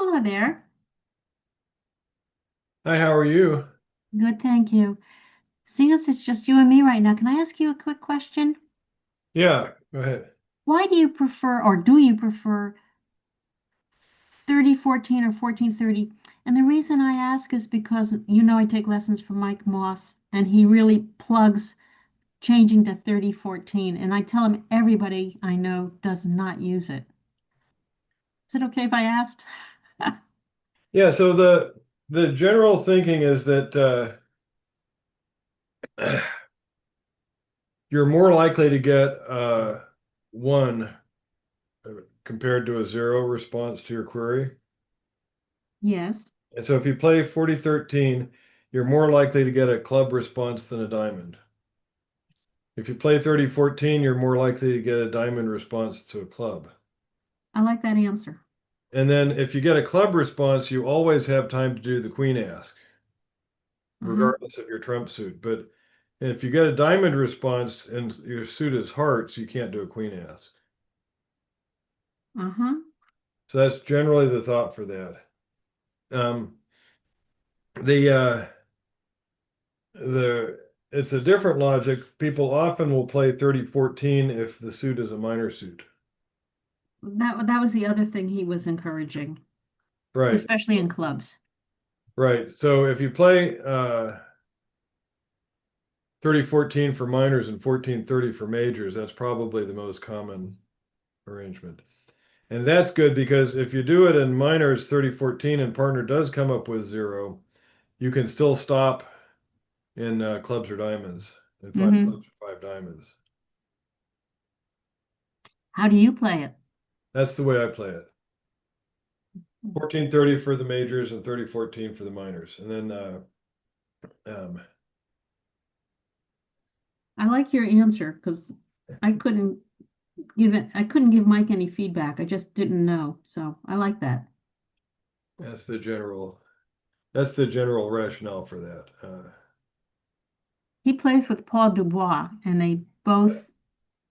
Hello there. Hi, how are you? Good, thank you. Seeing as it's just you and me right now, can I ask you a quick question? Yeah, go ahead. Why do you prefer, or do you prefer 3014 or 1430? And the reason I ask is because I take lessons from Mike Moss, and he really plugs changing to 3014. And I tell him everybody I know does not use it. Is it okay if I asked? Yeah, so the general thinking is that you're more likely to get one compared to a zero response to your query. Yes. And so if you play 4013, you're more likely to get a club response than a diamond. If you play 3014, you're more likely to get a diamond response to a club. I like that answer. And then if you get a club response, you always have time to do the queen ask, Uh-huh. regardless of your trump suit. But if you get a diamond response and your suit is hearts, you can't do a queen ask. Uh-huh. So that's generally the thought for that. Um, the it's a different logic. People often will play 3014 if the suit is a minor suit. That was the other thing he was encouraging, Right, especially in clubs. right. So if you play 3014 for minors and 1430 for majors, that's probably the most common arrangement. And that's good because if you do it in minors 3014 and partner does come up with zero, you can still stop in clubs or diamonds and five Hmm. clubs or five diamonds. How do you play it? That's the way I play it. 1430 for the majors and 3014 for the minors. And then um, I like your answer because I couldn't I couldn't give Mike any feedback. I just didn't know. So I like that. that's the general rationale for that. He plays with Paul Dubois and they both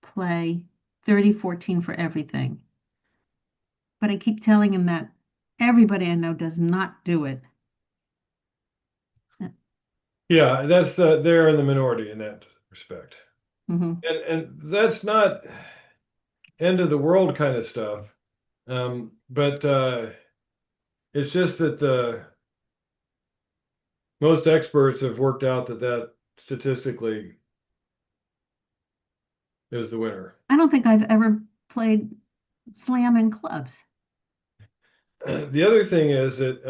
play 3014 for everything. But I keep telling him that everybody I know does not do it. Yeah, they're in the minority in that respect. Hmm. And that's not end of the world kind of stuff. But it's just that the most experts have worked out that that statistically is the winner. I don't think I've ever played slam in clubs. The other thing is that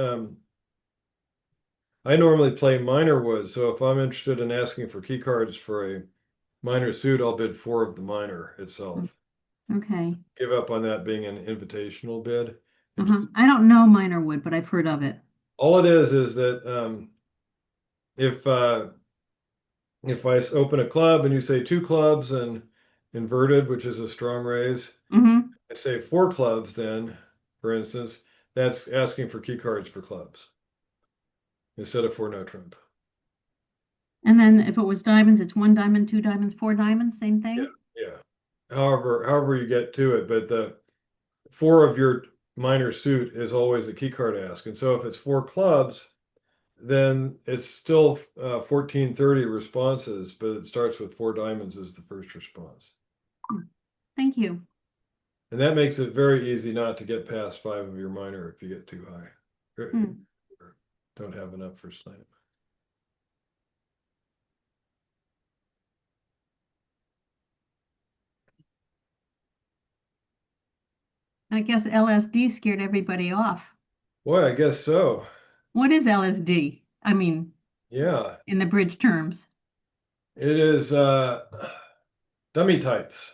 I normally play minor wood, so if I'm interested in asking for key cards for a minor suit, I'll bid four of the minor Mm. itself. Okay. Give up on that being an invitational bid. And Uh-huh. just I don't know minor wood, but I've heard of it. all it is that if if I open a club and you say two clubs and inverted, which is a strong raise, Hmm. I say four clubs, then, for instance, that's asking for key cards for clubs instead of for no trump. And then if it was diamonds, it's one diamond, two diamonds, four diamonds, same Yeah, thing. yeah. However you get to it, but the four of your minor suit is always a key card ask. And so if it's four clubs, then it's still 1430 responses, but it starts with four diamonds as the first response. Hmm. Thank you. And that makes it very easy not to get past five of your minor if you get too high. Hmm. Or don't have enough for slam. I guess LSD scared everybody off. Boy, I guess so. What is LSD? I mean, Yeah, in the bridge terms, it is dummy types.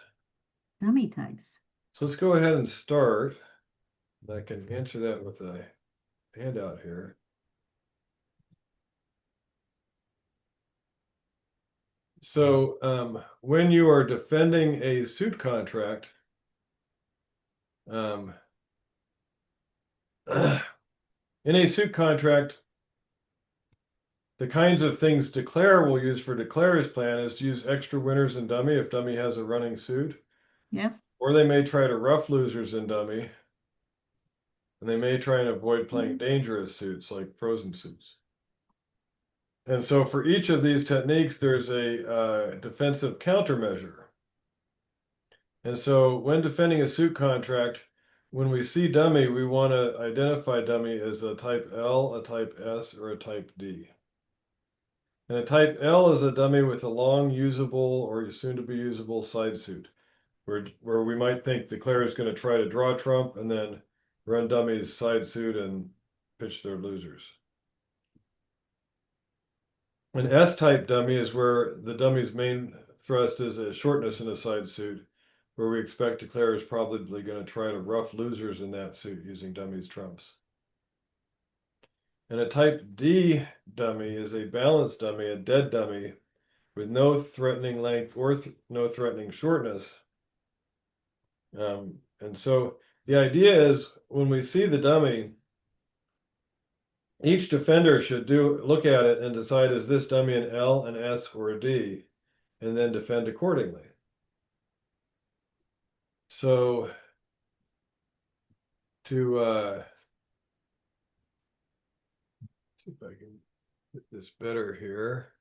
dummy types. So let's go ahead and start. I can answer that with a handout here. So when you are defending a suit contract, um, in a suit contract, the kinds of things declare will use for declare's plan is to use extra winners in dummy if dummy has a running suit, Yes. or they may try to rough losers in dummy. And they may try and avoid playing dangerous suits like frozen suits. And so for each of these techniques, there's a defensive countermeasure. And so when defending a suit contract, when we see dummy, we want to identify dummy as a type L, a type S, or a type D. And a type L is a dummy with a long, usable, or soon to be usable side suit, where we might think the declarer is going to try to draw trump and then run dummy's side suit and pitch their losers. An S-type dummy is where the dummy's main thrust is a shortness in a side suit, where we expect declarer is probably going to try to rough losers in that suit using dummy's trumps. And a type D dummy is a balanced dummy, a dead dummy, with no threatening length or no threatening shortness. And so the idea is when we see the dummy, each defender should look at it and decide, is this dummy an L, an S, or a D, and then defend accordingly. So to see if I can get this better here.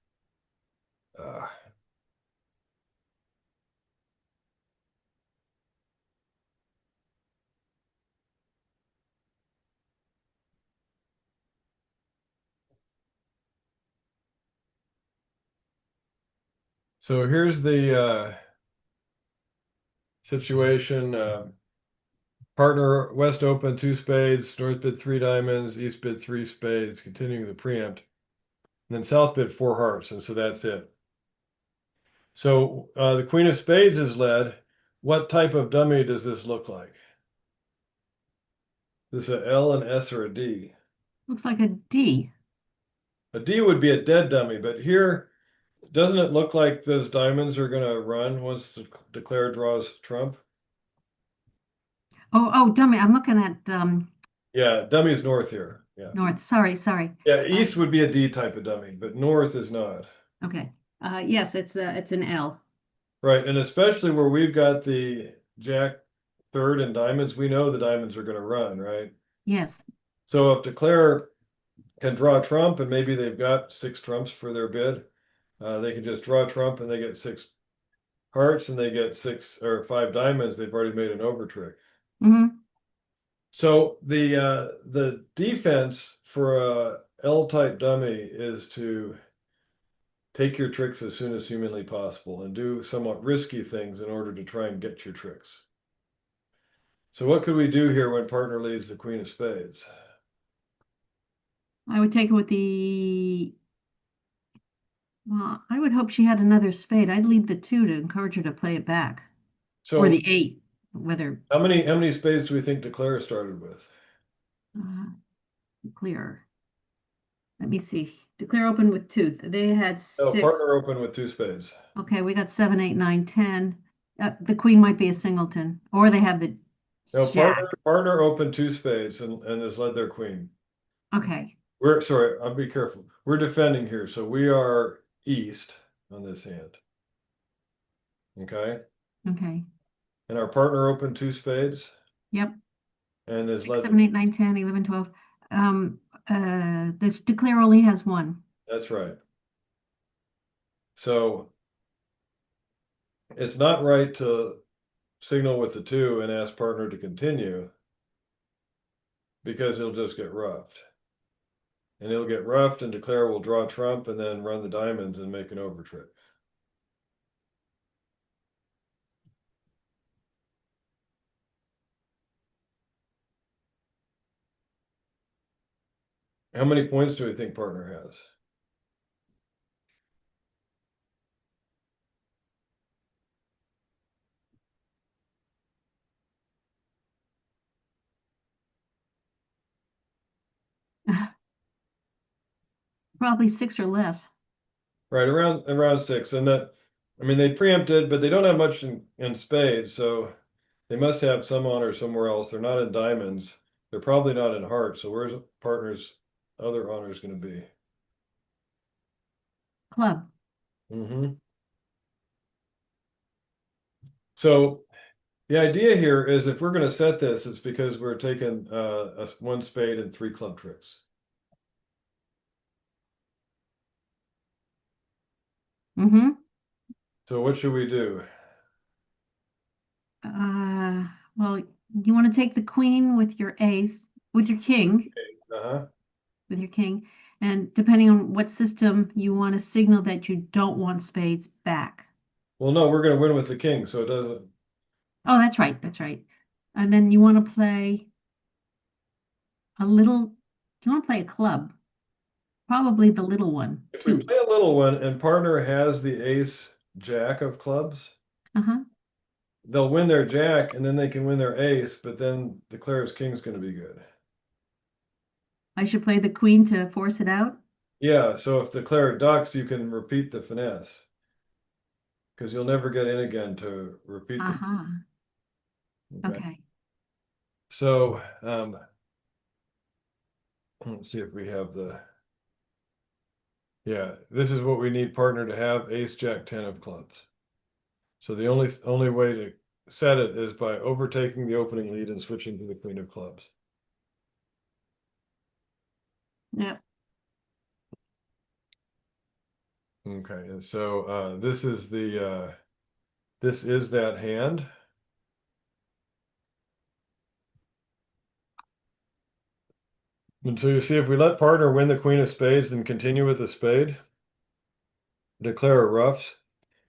So here's the situation. Partner West open 2 spades, North bid 3 diamonds, East bid 3 spades, continuing the preempt. And then South bid 4 hearts, and so that's it. So the Queen of Spades is led. What type of dummy does this look like? Is this a L, an S, or a D? Looks like a D. A D would be a dead dummy, but here, doesn't it look like those diamonds are going to run once the declare draws trump? Oh, dummy. I'm looking at Yeah, dummy's north here. Yeah. north. Sorry. Yeah, Uh, east would be a D type of dummy, but north is not. okay. Yes, it's an L. Right, and especially where we've got the Jack third and diamonds, we know the diamonds are going to run, right? Yes. So if declare can draw trump and maybe they've got 6 trumps for their bid, they can just draw trump and they get 6 hearts and they get 6 or 5 diamonds. They've already made an over trick. Mm-hmm. So the defense for a L type dummy is to take your tricks as soon as humanly possible and do somewhat risky things in order to try and get your tricks. So what could we do here when partner leads the Queen of Spades? I would take it with the. Well, I would hope she had another spade. I'd leave the 2 to encourage her to play it back, or So the 8, whether how many spades do we think declare started with? uh, clear. Let me see. Declare open with 2. They had No, 6. partner open with 2 spades. Okay, we got 7, 8, 9, 10. The queen might be a singleton, or they have the No, jack. partner open 2 spades and has led their queen. Okay. We're sorry, I'll be careful. We're defending here, so we are east on this hand. Okay. Okay. And our partner opened 2 spades Yep. and has 6, led 7, the, 8, 9, 10, 11, 12. The declare only has 1. that's right. So it's not right to signal with the 2 and ask partner to continue because it'll just get roughed. And it'll get roughed and declare will draw trump and then run the diamonds and make an over trick. How many points do we think partner has? Probably 6 or less. Right, around 6. And that, I mean, they preempted, but they don't have much in spades, so they must have some honor somewhere else. They're not in diamonds. They're probably not in hearts. So where's partner's other honors going to be? Club. Mm-hmm. So The idea here is if we're going to set this, it's because we're taking one spade and three club tricks. Mm-hmm. So what should we do? Well, you want to take the queen with your ace, with your king, Uh-huh. with your king, and depending on what system you want to signal that you don't want spades back. Well, no, we're going to win with the king, so it doesn't. Oh, that's right, that's right. And then you want to play a little, you want to play a club, probably the little one, If we two. play a little one and partner has the ace jack of clubs, Uh-huh. they'll win their jack and then they can win their ace, but then the Claire's king's going to be good. I should play the queen to force it out. Yeah, so if the Claire ducks, you can repeat the finesse because you'll never get in again to repeat the. Uh-huh. Okay. Okay. So let's see if we have yeah, this is what we need partner to have, ace, jack, 10 of clubs. So the only way to set it is by overtaking the opening lead and switching to the queen of clubs. Yeah. Okay, and so this is that hand. And so you see if we let partner win the queen of spades and continue with the spade, declare a ruffs,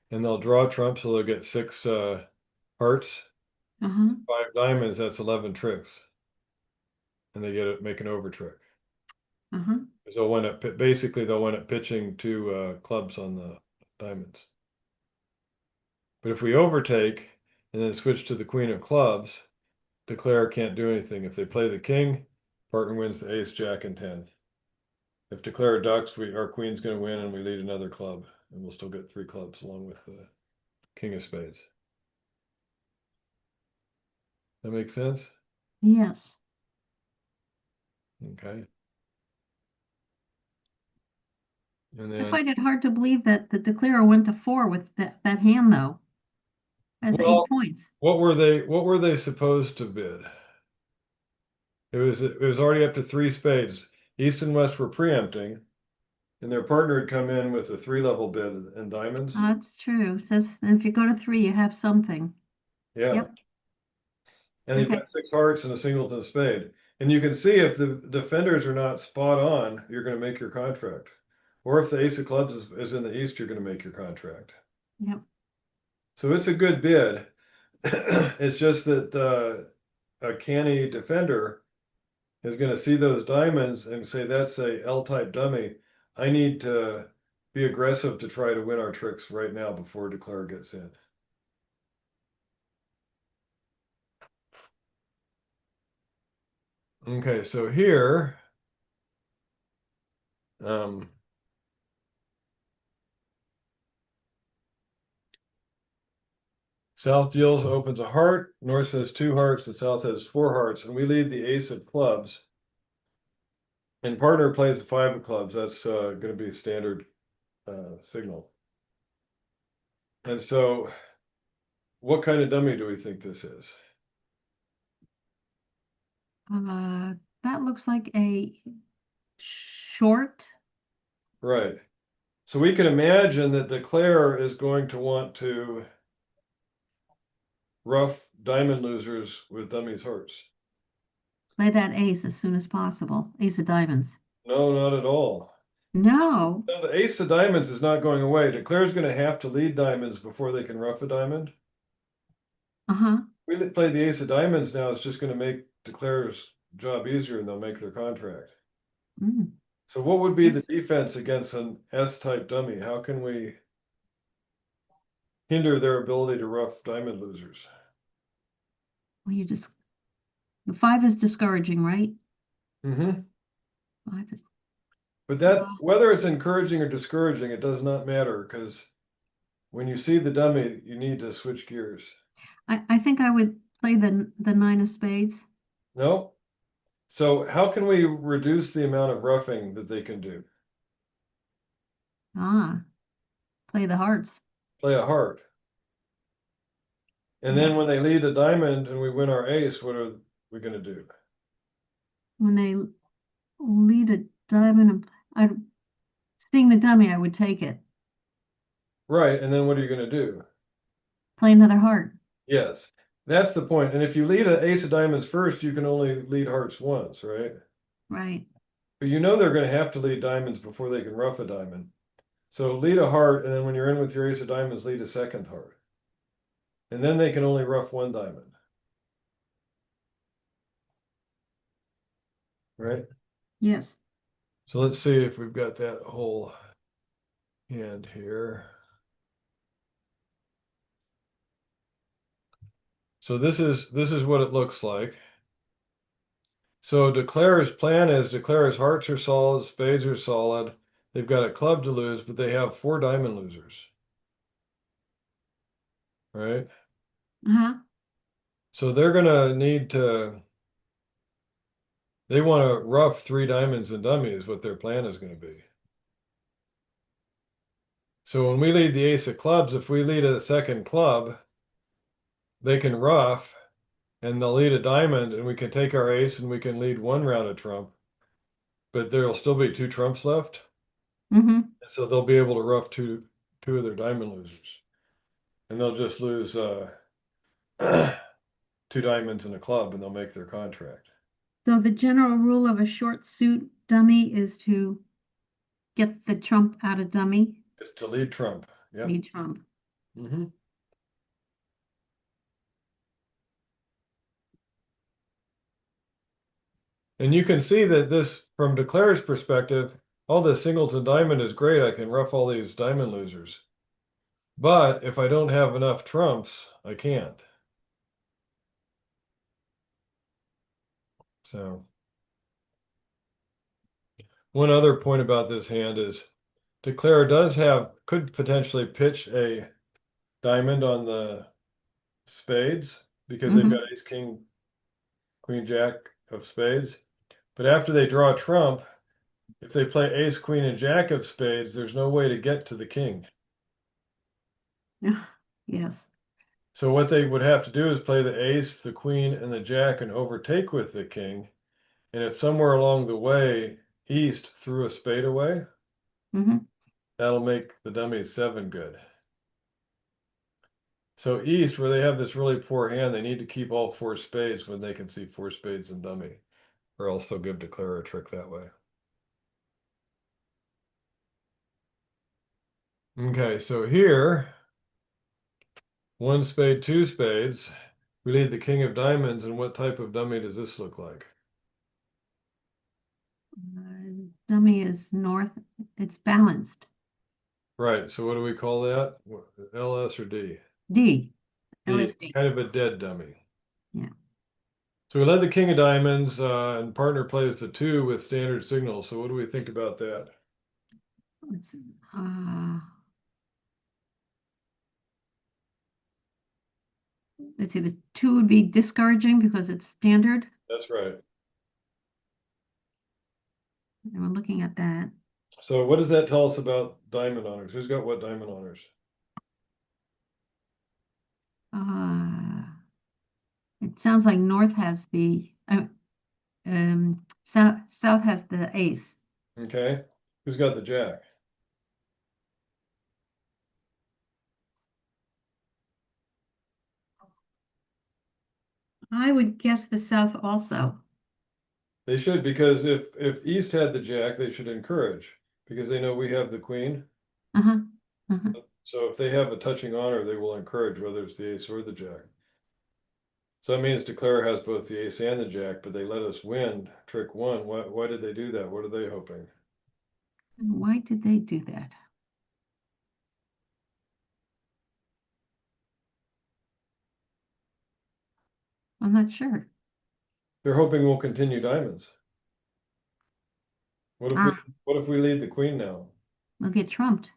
and they'll draw trump, so they'll get six hearts, Uh-huh. five diamonds, that's 11 tricks. And they get it, make an over trick. Uh-huh. Because they'll wind up, basically they'll wind up pitching two clubs on the diamonds. But if we overtake and then switch to the queen of clubs, declare can't do anything. If they play the king, partner wins the ace, jack, and 10. If declare ducks, our queen's going to win and we lead another club, and we'll still get three clubs along with the king of spades. That makes sense? Yes. Okay. And I then, find it hard to believe that the declarer went to four with that hand, though. Has well, 8 points. what were they supposed to bid? It was already up to three spades. East and West were preempting, and their partner had come in with a three-level bid and diamonds. That's true. Says if you go to three, you have something. Yeah. Yep. And you've Okay. got six hearts and a singleton spade. And you can see if the defenders are not spot on, you're going to make your contract. Or if the ace of clubs is in the east, you're going to make your contract. Yep. So it's a good bid. It's just that a canny defender is going to see those diamonds and say, that's a L-type dummy. I need to be aggressive to try to win our tricks right now before declare gets in. Okay, so here, um, South deals opens a heart, North has two hearts, the South has four hearts, and we lead the ace of clubs. And partner plays the five of clubs. That's going to be a standard signal. And so, what kind of dummy do we think this is? Uh, that looks like a short. Right. So we can imagine that declare is going to want to rough diamond losers with dummies hearts. Play that ace as soon as possible. Ace of diamonds. No, not at all. No. No, the ace of diamonds is not going away. Declare's going to have to lead diamonds before they can rough a diamond. Uh-huh. We play the ace of diamonds now, it's just going to make declare's job easier and they'll make their contract. Mm. So what would be the That's, defense against an S-type dummy? How can we hinder their ability to rough diamond losers? well, you just the five is discouraging, right? Mm-hmm. Five is, But that whether it's encouraging or discouraging, it does not matter because when you see the dummy, you need to switch gears. I think I would play the nine of spades. No? So how can we reduce the amount of roughing that they can do? Ah, play the hearts. Play a heart. And then Yes. when they lead a diamond and we win our ace, what are we going to do? When they lead a diamond, I'd seeing the dummy, I would take it. Right. And then what are you going to do? Play another heart. Yes, that's the point. And if you lead an ace of diamonds first, you can only lead hearts once, right? Right. But you know they're going to have to lead diamonds before they can rough a diamond. So lead a heart, and then when you're in with your ace of diamonds, lead a second heart. And then they can only rough one diamond, right? Yes. So let's see if we've got that whole hand here. So this is what it looks like. So declare's plan is declare's hearts are solid, spades are solid. They've got a club to lose, but they have 4 diamond losers, right? Uh-huh. So they're gonna need to, they want to rough 3 diamonds and dummies, what their plan is going to be. So when we lead the ace of clubs, if we lead a second club, they can rough and they'll lead a diamond and we can take our ace and we can lead one round of trump, but there'll still be 2 trumps left. Mm-hmm. So they'll be able to rough two of their diamond losers. And they'll just lose 2 diamonds and a club and they'll make their contract. So the general rule of a short suit dummy is to get the trump out of dummy, It's to lead trump. Yep. lead trump. Hmm. And you can see that this, from Declare's perspective, all this singleton diamond is great. I can rough all these diamond losers. But if I don't have enough trumps, I can't. So one other point about this hand is Declare could potentially pitch a diamond on the spades because they've Mm-hmm. got ace, king, queen, jack of spades. But after they draw trump, if they play ace, queen, and jack of spades, there's no way to get to the king. Yes. So what they would have to do is play the ace, the queen, and the jack and overtake with the king. And if somewhere along the way East threw a spade away, Mm-hmm. that'll make the dummy 7 good. So East, where they have this really poor hand, they need to keep all 4 spades when they can see 4 spades and dummy, or else they'll give Declare a trick that way. Okay, so here, 1 spade, 2 spades. We lead the king of diamonds, and what type of dummy does this look like? Dummy is north. It's balanced. Right, so what do we call that? LS or D? D. D, L.S.D. kind of a dead dummy. Yeah. So we led the king of diamonds, and partner plays the 2 with standard signals. So what do we think about that? Let's, uh, let's see, the two would be discouraging because it's standard. That's right. And we're looking at that. So what does that tell us about diamond honors? Who's got what diamond honors? Uh, it sounds like north has the south has the ace. Okay. Who's got the jack? I would guess the south also. They should, because if East had the jack, they should encourage because they know we have the queen. Uh-huh. Uh-huh. So if they have a touching honor, they will encourage whether it's the ace or the jack. So that means Declare has both the ace and the jack, but they let us win trick 1. Why did they do that? What are they hoping? Why did they do that? I'm not sure. They're hoping we'll continue diamonds. What if we Ah, what if we lead the queen now? they'll get trumped.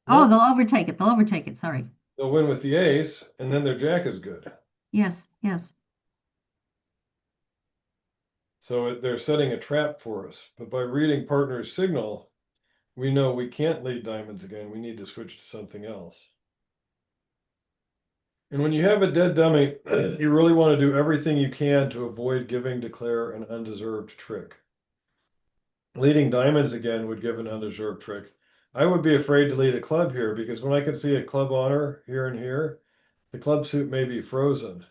Oh, No, they'll overtake it. They'll overtake it. Sorry. they'll win with the ace, and then their jack is good. Yes, yes. So they're setting a trap for us. But by reading partner's signal, we know we can't lead diamonds again. We need to switch to something else. And when you have a dead dummy, you really want to do everything you can to avoid giving declare an undeserved trick. Leading diamonds again would give an undeserved trick. I would be afraid to lead a club here because when I can see a club honor here and here, the club suit may be frozen.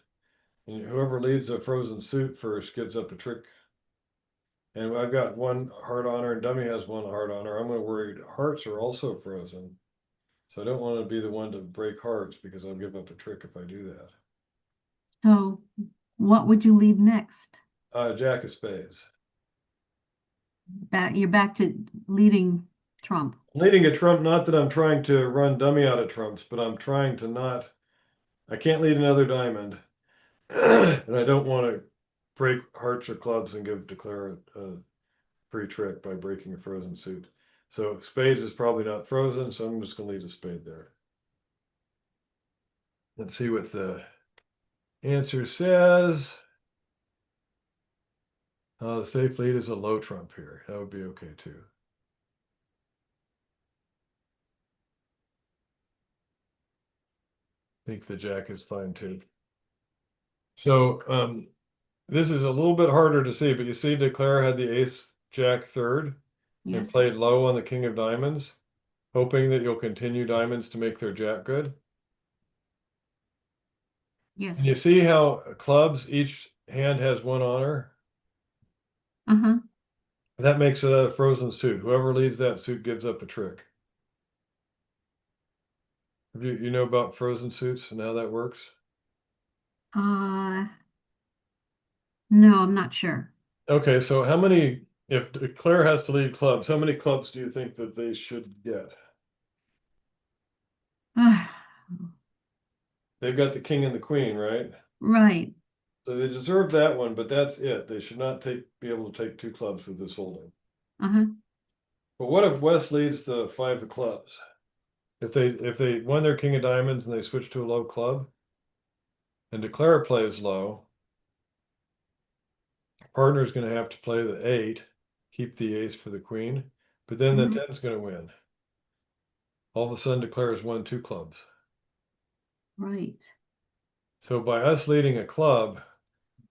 And whoever leads a frozen suit first gives up a trick. And I've got one heart honor and dummy has one heart honor. I'm going to worry hearts are also frozen. So I don't want to be the one to break hearts because I'll give up a trick if I do that. So what would you lead next? Jack of spades. You're back to leading Trump. Leading a trump, not that I'm trying to run dummy out of trumps, but I'm trying to not, I can't lead another diamond. And I don't want to break hearts or clubs and declare a free trick by breaking a frozen suit. So spades is probably not frozen, so I'm just going to leave a spade there. Let's see what the answer says. The safe lead is a low trump here. That would be okay too. I think the jack is fine too. So this is a little bit harder to see, but you see declare had the ace jack third and Yes. played low on the king of diamonds, hoping that you'll continue diamonds to make their jack good. Yes. And you see how clubs, each hand has one honor? Uh-huh. That makes it a frozen suit. Whoever leads that suit gives up a trick. You know about frozen suits and how that works? Uh, no, I'm not sure. Okay, so how many, if Claire has to lead clubs, how many clubs do you think that they should get? They've got the king and the queen, right? Right. So they deserve that one, but that's it. They should not be able to take two clubs with this holding. Uh-huh. But what if West leads the five of clubs? If they won their king of diamonds and they switch to a low club and declare plays low, partner's going to have to play the eight, keep the ace for the queen, but then the Mhm. 10's going to win. All of a sudden declares won two clubs. Right. So by us leading a club,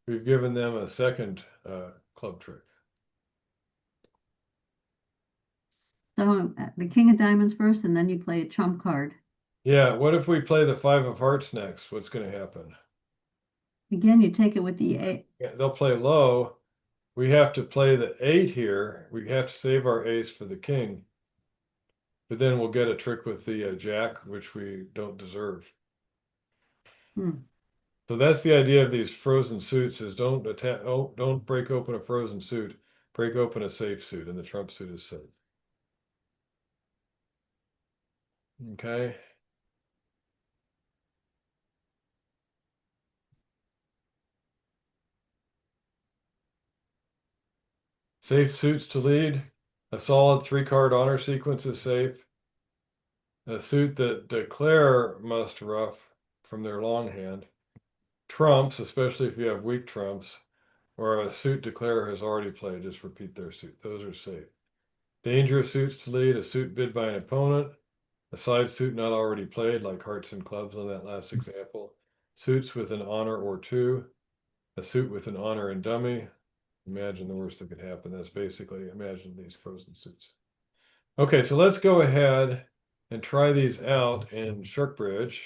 we've given them a second club trick. So the king of diamonds first, and then you play a trump card. Yeah, what if we play the five of hearts next? What's going to happen? Again, you take it with the eight. Yeah, they'll play low. We have to play the eight here. We have to save our ace for the king. But then we'll get a trick with the jack, which we don't deserve. Hmm. So that's the idea of these frozen suits is don't attack, oh, don't break open a frozen suit. Break open a safe suit, and the trump suit is safe. Okay. Safe suits to lead. A solid three-card honor sequence is safe. A suit that declare must ruff from their long hand. Trumps, especially if you have weak trumps, or a suit declarer has already played, just repeat their suit. Those are safe. Dangerous suits to lead, a suit bid by an opponent, a side suit not already played, like hearts and clubs on that last example. Suits with an honor or two, a suit with an honor and dummy. Imagine the worst that could happen. That's basically imagine these frozen suits. Okay, so let's go ahead and try these out in Sharkbridge.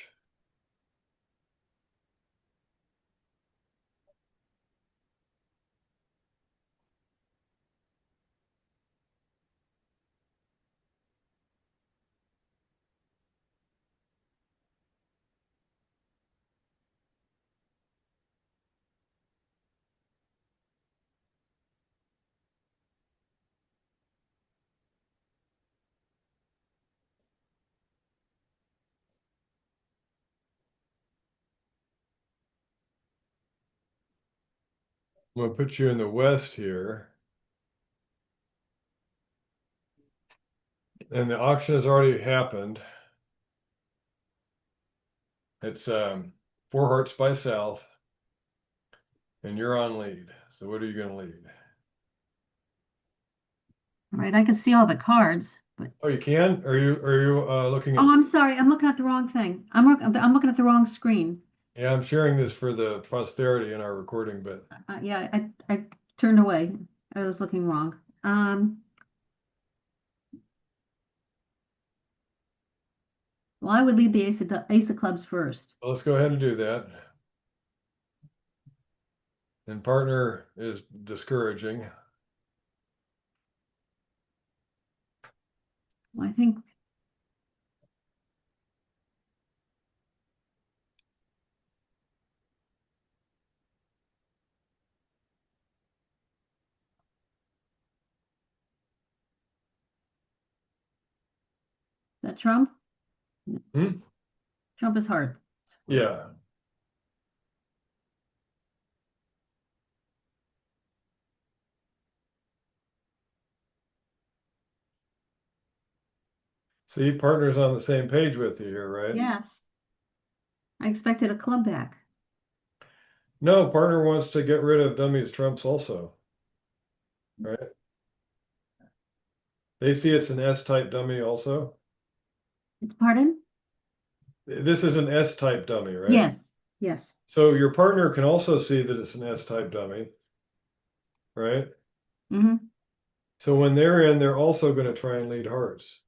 I'm going to put you in the west here. And the auction has already happened. It's four hearts by south, and you're on lead. So what are you going to lead? Right. I can see all the cards, but Oh, you can? Are you looking at? oh, I'm sorry. I'm looking at the wrong thing. I'm looking at the wrong screen. Yeah, I'm sharing this for the posterity in our recording, but Yeah, I turned away. I was looking wrong. Well, I would leave the ace of clubs first. let's go ahead and do that. And partner is discouraging. Well, I think that Trump. Hmm? Trump is hard. Yeah. See, partner's on the same page with you here, right? Yes, I expected a club back. No, partner wants to get rid of dummies trumps also, right? They see it's an S-type dummy also. Pardon? This is an S-type dummy, right? Yes, yes. So your partner can also see that it's an S-type dummy, right? Hmm. So when they're in, they're also going to try and lead hearts.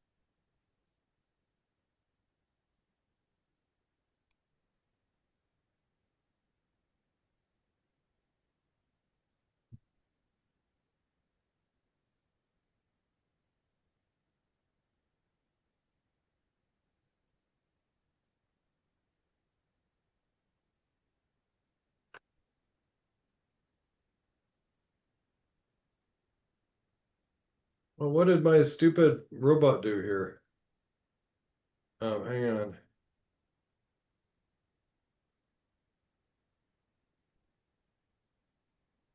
Well, what did my stupid robot do here? Hang on.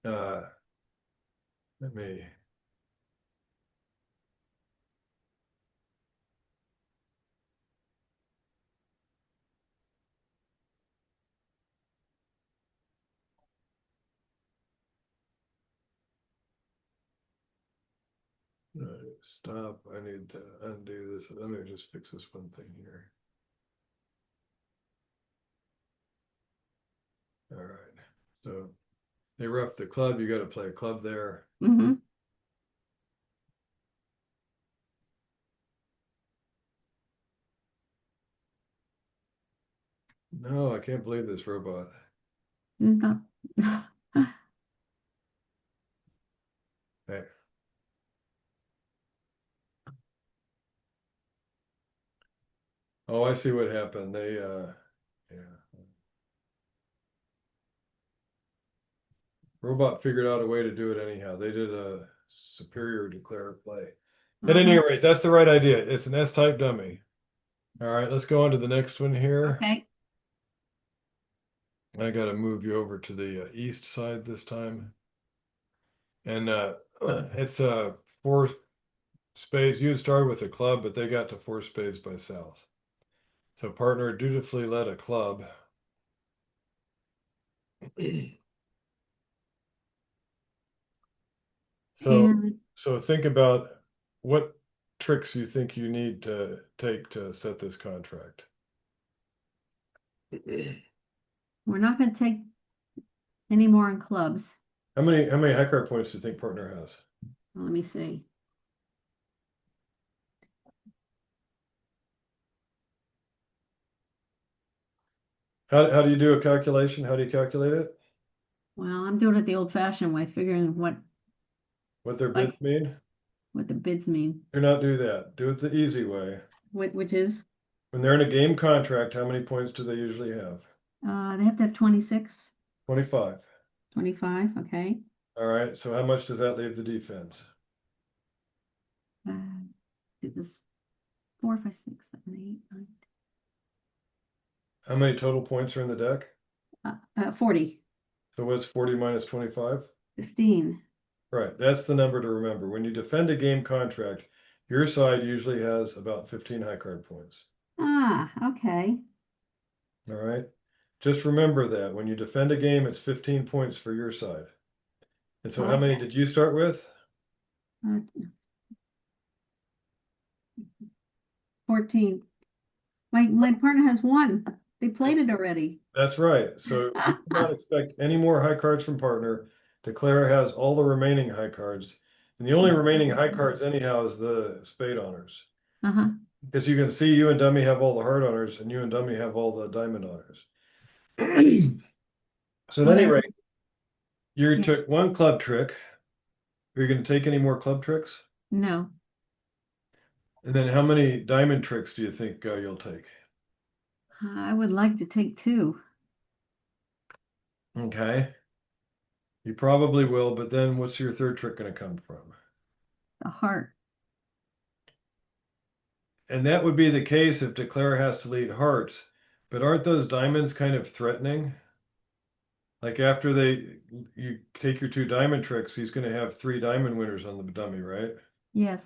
Uh, let me. Stop. I need to undo this. Let me just fix this one thing here. All right. So they rough the club. You got to play a club there. Hmm. No, I can't believe this robot. Not, Hey. Oh, I see what happened. Yeah. Robot figured out a way to do it anyhow. They did a superior declare play. At any uh-huh. rate, that's the right idea. It's an S-type dummy. All right, let's go on to the next one here. Okay. I got to move you over to the east side this time. And it's four spades. You had started with a club, but they got to four spades by south. So partner dutifully led a club. So And so think about what tricks you think you need to take to set this contract. we're not going to take any more in clubs. How many high card points do you think partner has? Well, let me see. How do you do a calculation? How do you calculate it? Well, I'm doing it the old-fashioned way, figuring What their like bids mean? what the bids mean. Do not do that. Do it the easy way. Which is When they're in a game contract, how many points do they usually have? they have to have 26, 25. 25. Okay. All right. So how much does that leave the defense? Uh, do this 4, 5, 6, 7, 8, 9, How many total points are in the deck? 40, So what's 40 minus 25? 15. Right. That's the number to remember. When you defend a game contract, your side usually has about 15 high card points. Ah, okay. All right. Just remember that when you defend a game, it's 15 points for your side. And I so how like many that. did you start with? 14. My partner has one. They played it already. That's right. So you cannot expect any more high cards from partner. Declare has all the remaining high cards. And the only remaining high cards anyhow is the spade honors. Uh-huh. Because you can see you and dummy have all the heart honors and you and dummy have all the diamond honors. So at Well, any there, rate, you yeah, took one club trick. Are you going to take any more club tricks? no. And then how many diamond tricks do you think you'll take? I would like to take two. Okay. You probably will, but then what's your third trick going to come from? The heart. And that would be the case if Declare has to lead hearts. But aren't those diamonds kind of threatening? Like after you take your two diamond tricks, he's going to have three diamond winners on the dummy, right? Yes.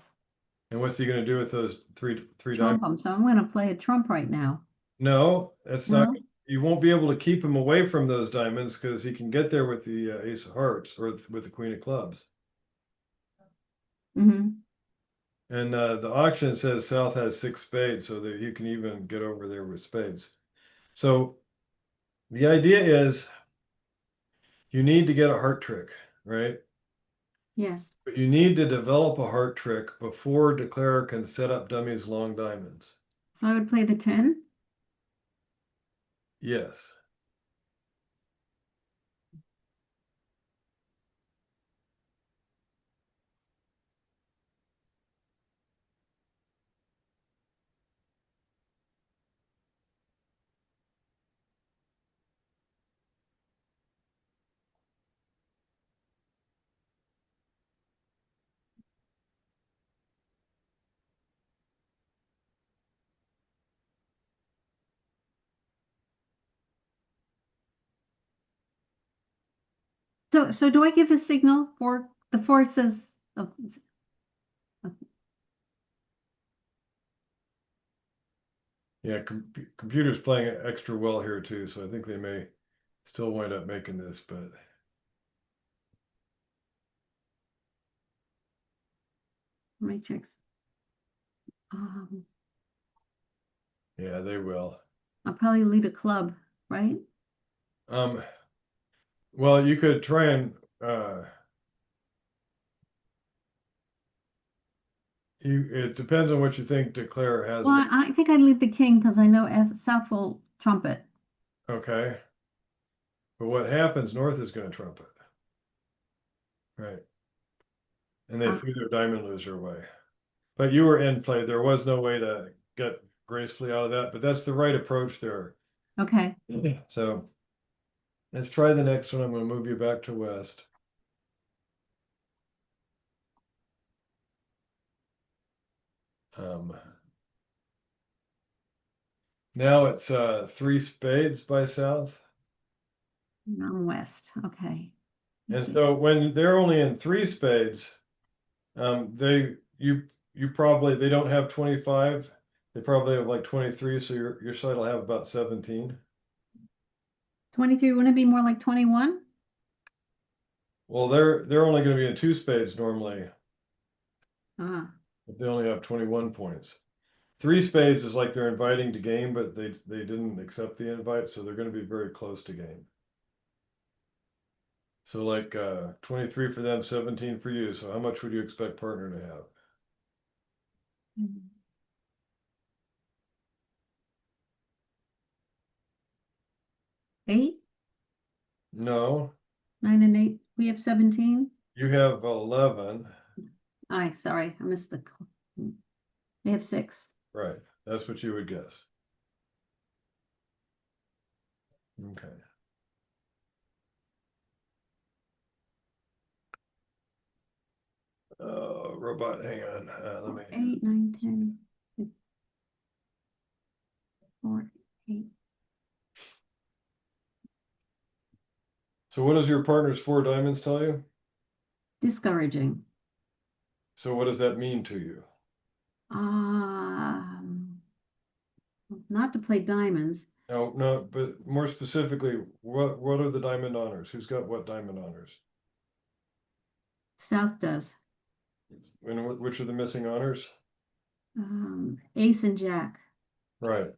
And what's he going to do with those three diamond? Trump them. So I'm going to play a trump right now. No, that's not. No? You won't be able to keep him away from those diamonds because he can get there with the ace of hearts or with the queen of clubs. Mm-hmm. And the auction says South has six spades, so that you can even get over there with spades. So the idea is you need to get a heart trick, right? Yes. But you need to develop a heart trick before Declarer can set up dummies long diamonds. So I would play the 10. Yes. So do I give a signal for the four says oh, Yeah, computer's playing extra well here too, so I think they may still wind up making this, but matrix? Um, yeah, they will. I'll probably lead a club, right? Um, well, you could try and it depends on what you think Declare has. Well, I think I'd lead the king because I know as South will trumpet. Okay. But what happens, North is going to trumpet. Right. And they Uh, threw their diamond loser away. But you were in play. There was no way to get gracefully out of that, but that's the right approach there. okay. So let's try the next one. I'm going to move you back to West. Um, now it's three spades by South. I'm west. Okay. And so when they're only in three spades, they you probably they don't have 25. They probably have like 23, so your side will have about 17. 23, wouldn't it be more like 21? Well, they're only going to be in two spades normally. Ah, If they only have 21 points. Three spades is like they're inviting to game, but they didn't accept the invite, so they're going to be very close to game. So like 23 for them, 17 for you. So how much would you expect partner to have? 8, No, 9 and 8. We have 17. you have 11. Sorry, I missed the. They have 6. Right. That's what you would guess. Okay. Oh, robot, hang on. Let me. 8, 9, 10, 4, 8. So what does your partner's four diamonds tell you? Discouraging. So what does that mean to you? Um, Not to play diamonds. No, no, but more specifically, what are the diamond honors? Who's got what diamond honors? South does. And which are the missing honors? Ace and Jack. Right.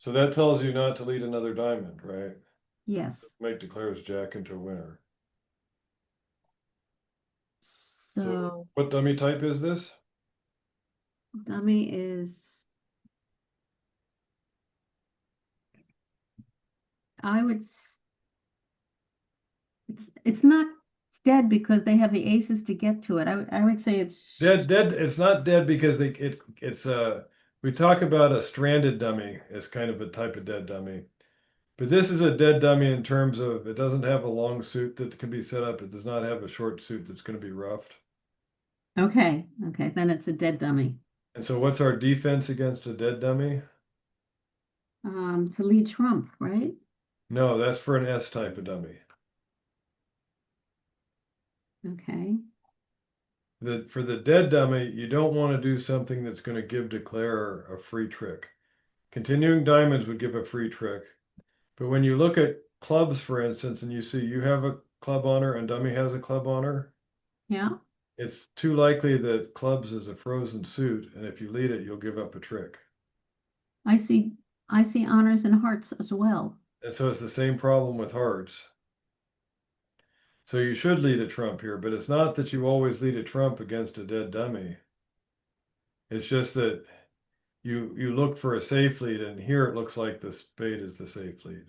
So that tells you not to lead another diamond, right? Yes. Make declares Jack into a winner. So So what dummy type is this? dummy is, I would, it's not dead because they have the aces to get to it. I would say it's, Dead. It's not dead because it's we talk about a stranded dummy as kind of a type of dead dummy. But this is a dead dummy in terms of it doesn't have a long suit that can be set up. It does not have a short suit that's going to be roughed. okay, okay, then it's a dead dummy. And so what's our defense against a dead dummy? To lead trump, right? No, that's for an S type of dummy. Okay, For the dead dummy, you don't want to do something that's going to give declare a free trick. Continuing diamonds would give a free trick. But when you look at clubs, for instance, and you see you have a club honor and dummy has a club honor, yeah, it's too likely that clubs is a frozen suit, and if you lead it, you'll give up a trick. I see, I see honors and hearts as well. And so it's the same problem with hearts. So you should lead a trump here, but it's not that you always lead a trump against a dead dummy. It's just that you look for a safe lead, and here it looks like the spade is the safe lead.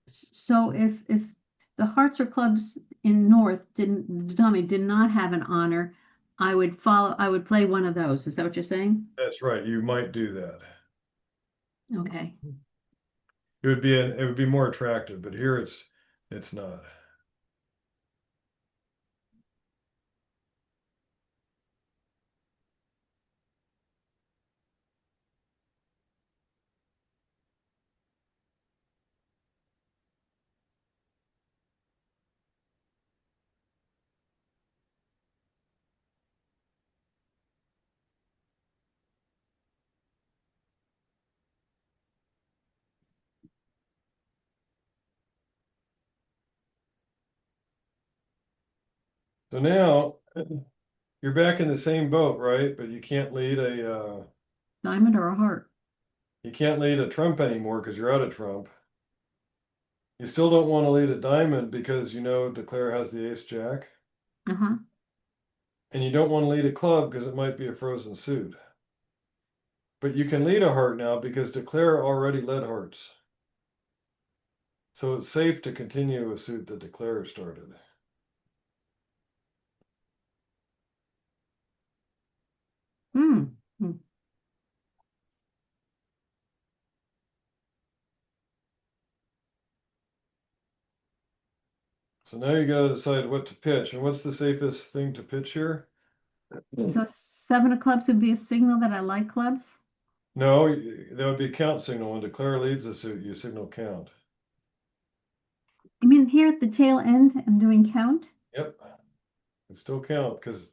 So if the hearts or clubs in North didn't, the dummy did not have an honor, I would play one of those. Is that what you're saying? That's right. You might do that. Okay. It would be more attractive, but here it's not. So now you're back in the same boat, right? But Diamond or a heart? you can't lead a trump anymore because you're out of trump. You still don't want to lead a diamond because you know declare has the ace jack, Uh-huh. and you don't want to lead a club because it might be a frozen suit. But you can lead a heart now because declare already led hearts. So it's safe to continue a suit that declare started. Hmm. Hmm. So now you got to decide what to pitch. And what's the safest thing to pitch here? So seven of clubs would be a signal that I like clubs. No, that would be count signal. When declare leads a suit, you signal count. I mean, here at the tail end, I'm doing count Yep, it still count because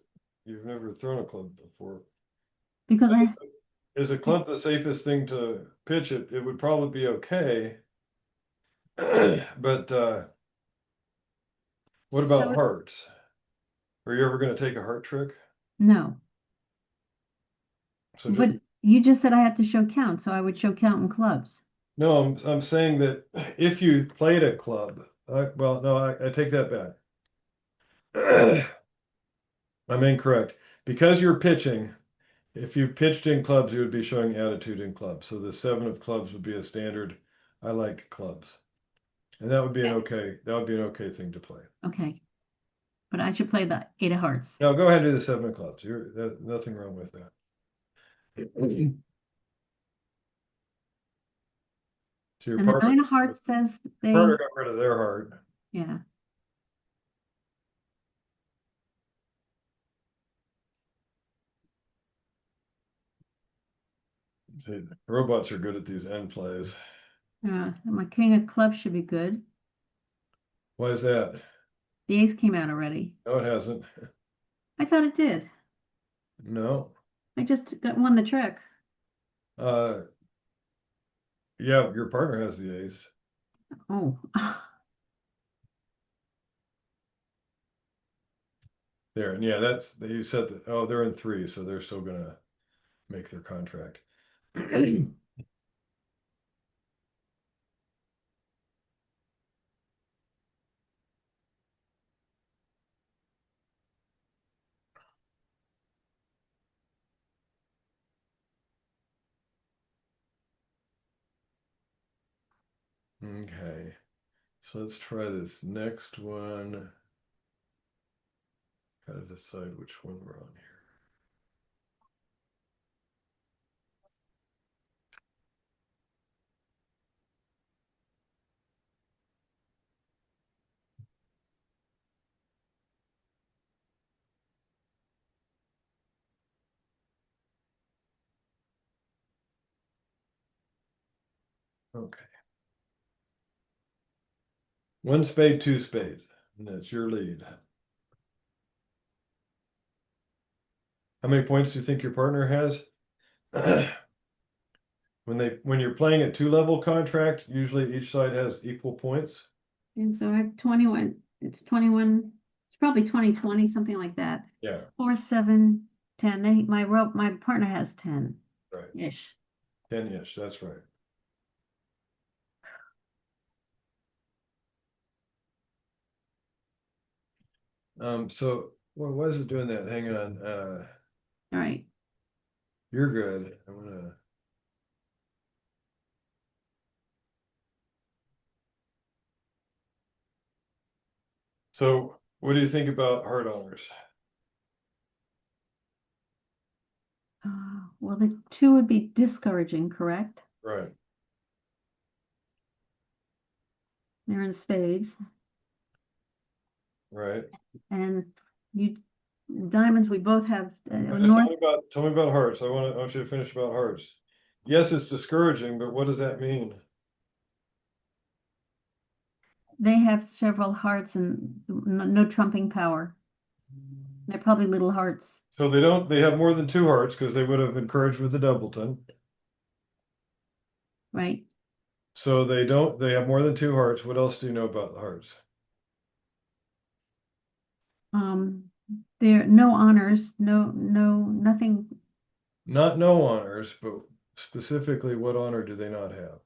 you've never thrown a club before. because I, Is a club the safest thing to pitch it? It would probably be okay. But what about so hearts? Are you ever going to take a heart trick? no, So just but you just said I had to show count, so I would show count in clubs. no, I'm saying that if you played a club, well, no, I take that back. I'm incorrect. Because you're pitching, if you pitched in clubs, you would be showing attitude in clubs. So the seven of clubs would be a standard. I like clubs. And Okay. that would be an okay thing to play. Okay, but I should play the eight of hearts. Now go ahead and do the seven of clubs. Nothing wrong with that. So And the nine of hearts says your partner they, got rid of their heart. yeah. See, robots are good at these end plays. My king of clubs should be good. Why is that? The ace came out already. No, it hasn't. I thought it did. No. I just got won the trick. Uh, yeah, your partner has the ace. Oh, There, and yeah, that's you said that. Oh, they're in three, so they're still gonna make their contract. Okay. So let's try this next one. Gotta decide which one we're on here. Okay. One spade, two spades. And that's your lead. How many points do you think your partner has? When you're playing a two-level contract, usually each side has equal points. And so I have 21, it's 21, it's probably 20, something like that. Yeah, 4, 7, 10. My partner has 10-ish. right. 10-ish, that's right. So why is it doing that? Hang on. All right. You're good. I'm gonna. So what do you think about heart owners? Well, the two would be discouraging, correct? Right, They're in spades. right. And you, diamonds, we both have Just north. tell me about hearts. I want you to finish about hearts. Yes, it's discouraging, but what does that mean? They have several hearts and no trumping power. They're probably little hearts, So they have more than two hearts because they would have encouraged with the doubleton. right? So they have more than two hearts. What else do you know about the hearts? Um, there no honors, nothing. Not no honors, but specifically what honor do they not have?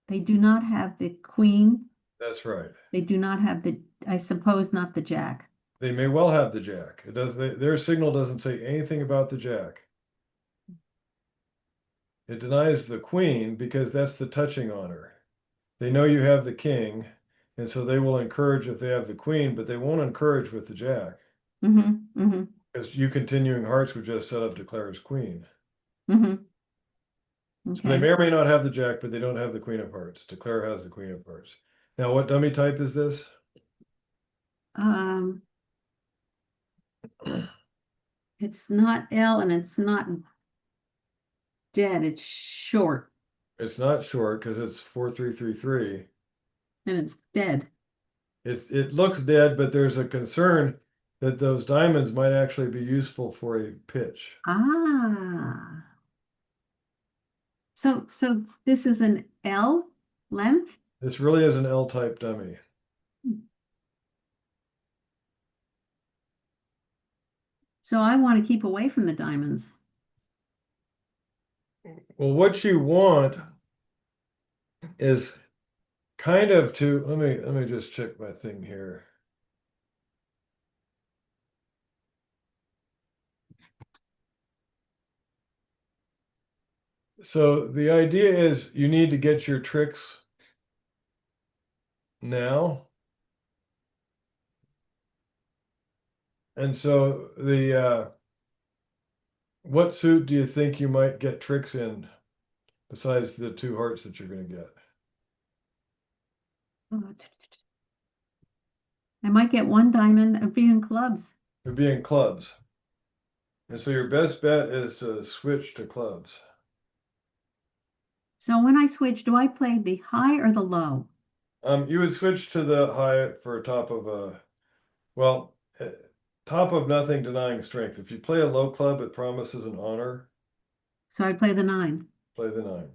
They do not have the queen. That's right. They do not have I suppose not the jack. They may well have the jack. Their signal doesn't say anything about the jack. It denies the queen because that's the touching honor. They know you have the king, and so they will encourage if they have the queen, but they won't encourage with the jack Mm-hmm, mm-hmm, because you continuing hearts would just set up declare as queen. mm-hmm. So they Okay. may or may not have the jack, but they don't have the queen of hearts. Declare has the queen of hearts. Now, what dummy type is this? Um, it's not L and it's not dead. It's short It's not short because it's 4333. and it's dead. It looks dead, but there's a concern that those diamonds might actually be useful for a pitch. Ah. So this is an L length. This really is an L-type dummy. So I want to keep away from the diamonds. Well, what you want is kind of to let me just check my thing here. So the idea is you need to get your tricks now. And so what suit do you think you might get tricks in besides the two hearts that you're going to get? I might get one diamond of being clubs. It would be in clubs. And so your best bet is to switch to clubs. So when I switch, do I play the high or the low? You would switch to the high for top of well, top of nothing denying strength. If you play a low club, it promises an honor. So I play the 9. Play the 9.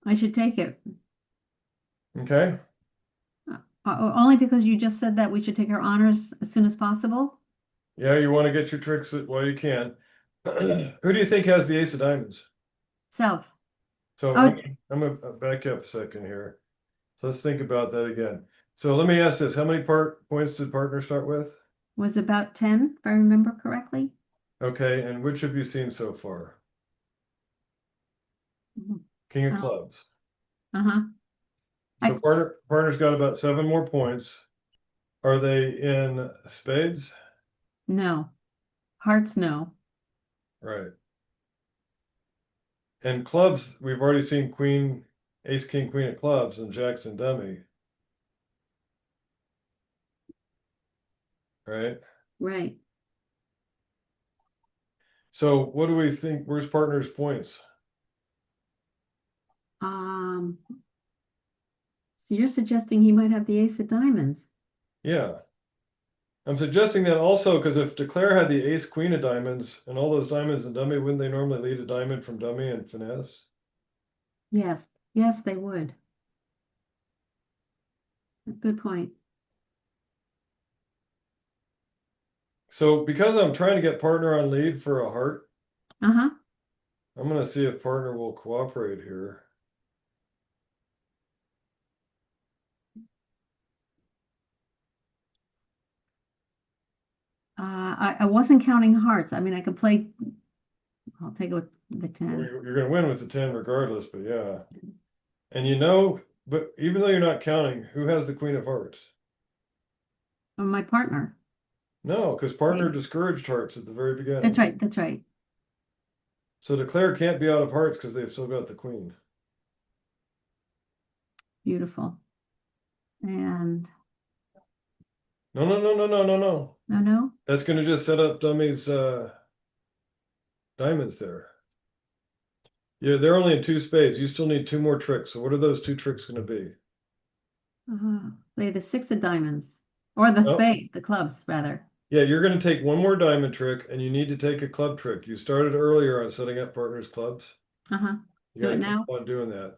I should take it. Okay. Only because you just said that we should take our honors as soon as possible. Yeah, you want to get your tricks while you can. Who do you think has the ace of diamonds? Self. So Oh, I'm gonna back up a second here. So let's think about that again. So let me ask this: how many points did partner start with? was about 10, if I remember correctly. Okay, and which have you seen so far? Mhm. King of Oh, clubs. uh-huh. So I partner's got about 7 more points. Are they in spades? no. Hearts, no. Right. And clubs, we've already seen queen, ace, king, queen of clubs, and jacks and dummy, right? Right. So what do we think? Where's partner's points? Um, so you're suggesting he might have the ace of diamonds. Yeah. I'm suggesting that also because if Declare had the ace, queen of diamonds, and all those diamonds and dummy, wouldn't they normally lead a diamond from dummy and finesse? Yes. Yes, they would. Good point. So because I'm trying to get partner on lead for a heart, Uh-huh. I'm going to see if partner will cooperate here. I wasn't counting hearts. I mean, I could play, I'll take it with the Well, 10. you're going to win with the 10 regardless, but yeah. And but even though you're not counting, who has the queen of hearts? Oh, my partner. No, because partner discouraged hearts at the very That's beginning. right. That's right. So Declare can't be out of hearts because they've still got the queen. Beautiful. And No, no, no, no, no, no, no. no, no. That's going to just set up dummies diamonds there. Yeah, they're only in two spades. You still need 2 more tricks. So what are those 2 tricks going to be? Play the six of diamonds or the Oh, spade, the clubs rather. yeah, you're going to take 1 more diamond trick and you need to take a club trick. You started earlier on setting up partners clubs. Uh-huh. You got Do to it keep now. on doing that.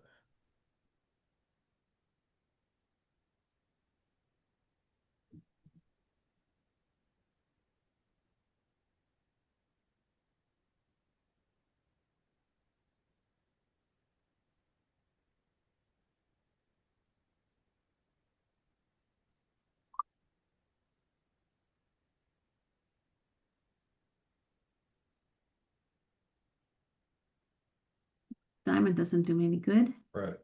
Diamond doesn't do me any good. Right.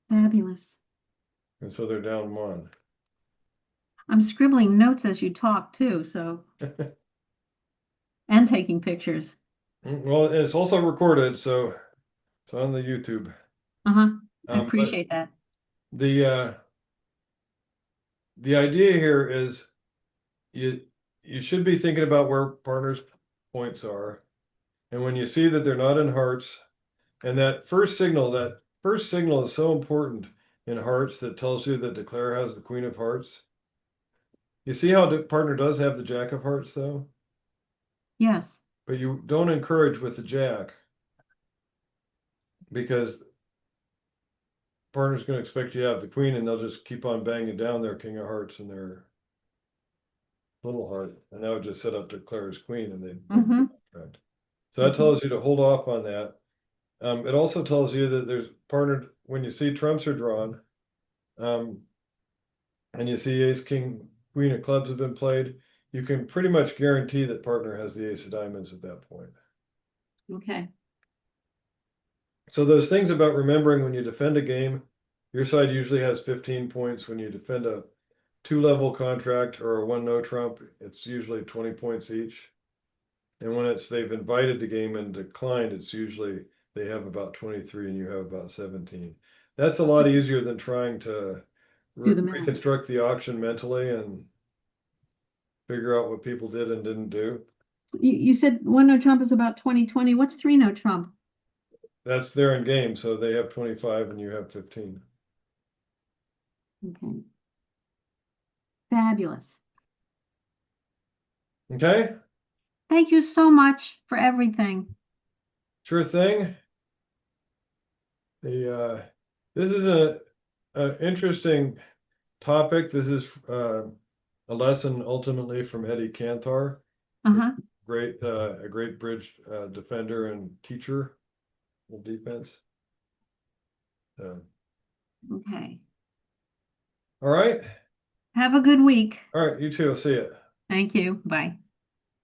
Fabulous. And so they're down 1. I'm scribbling notes as you talk too, so and taking pictures. Well, it's also recorded, so it's on the YouTube. Uh-huh. I But appreciate that. the uh, the idea here is you you should be thinking about where partners' points are, and when you see that they're not in hearts, and that first signal is so important in hearts that tells you that Declare has the queen of hearts. You see how the partner does have the jack of hearts though, Yes. but you don't encourage with the jack because partner's going to expect you to have the queen, and they'll just keep on banging down their king of hearts and their little heart, and that would just set up Declare's queen, and they break Mm-hmm. the contract. So that tells you to hold off on that. It also tells you that there's partnered when you see trumps are drawn, um, and you see ace, king, queen of clubs have been played, you can pretty much guarantee that partner has the ace of diamonds at that point. Okay. So those things about remembering when you defend a game, your side usually has 15 points. When you defend a 2-level contract or a 1 no trump, it's usually 20 points each. And when they've invited the game and declined, it's usually they have about 23 and you have about 17. That's a lot easier than trying to Do the math. reconstruct the auction mentally and figure out what people did and didn't do. You said one no trump is about 2020. What's three no trump? That's their in game, so they have 25 and you have 15. Okay. Fabulous. Okay, Thank you so much for everything. sure thing. The this is a interesting topic. This is a lesson ultimately from Eddie Cantor, Uh-huh. a great bridge defender and teacher of defense. Uh, Okay. all right, Have a good week. all right. You too. See ya. Thank you. Bye.